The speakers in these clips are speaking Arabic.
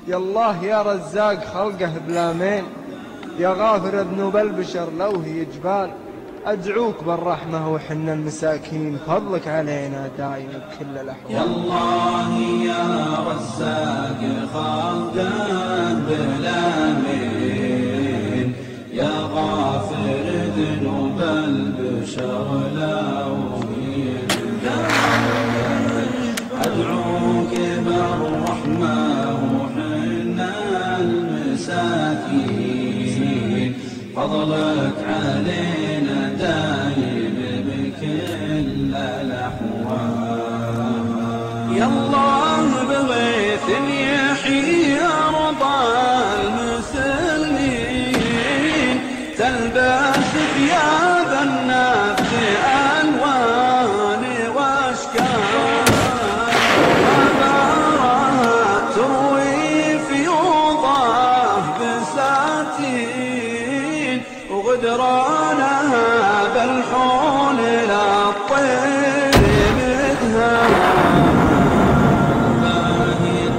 يا الله يا رزاق خلقه بلامين، يا غافر ذنوب البشر لو هي جبال، أدعوك بالرحمة وحنا المساكين، فضلك علينا دايم بكل الأحوال. يا الله يا رزاق خلقه بلامين، يا غافر ذنوب البشر لو هي جبال، أدعوك بالرحمة وحنا المساكين، فضلك علينا دايم بكل الأحوال. يا الله بغيث يحيي أرض المسلمين، تلبس ثياب النفس ألوان وأشكال، وبارها تروي فيوضه بساتين، وغدرانها بالحول للطير مدهان،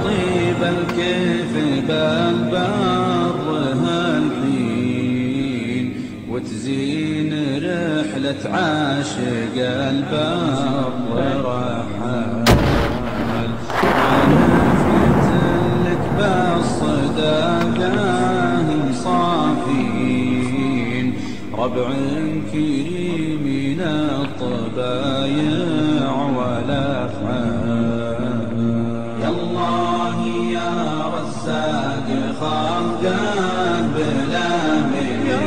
طيب الكيف بالبر هالحين، وتزين رحلة عاشق البر رحال، عرفت لك بالصداقة صافين، ربع كريم من الطبايع والأفعال. يا الله يا رزاق خلقه بلامين،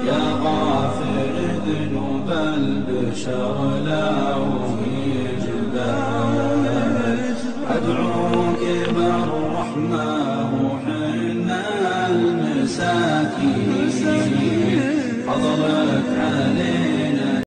يا غافر ذنوب البشر لو هي جبال، أدعوك بالرحمة وحنا المساكين،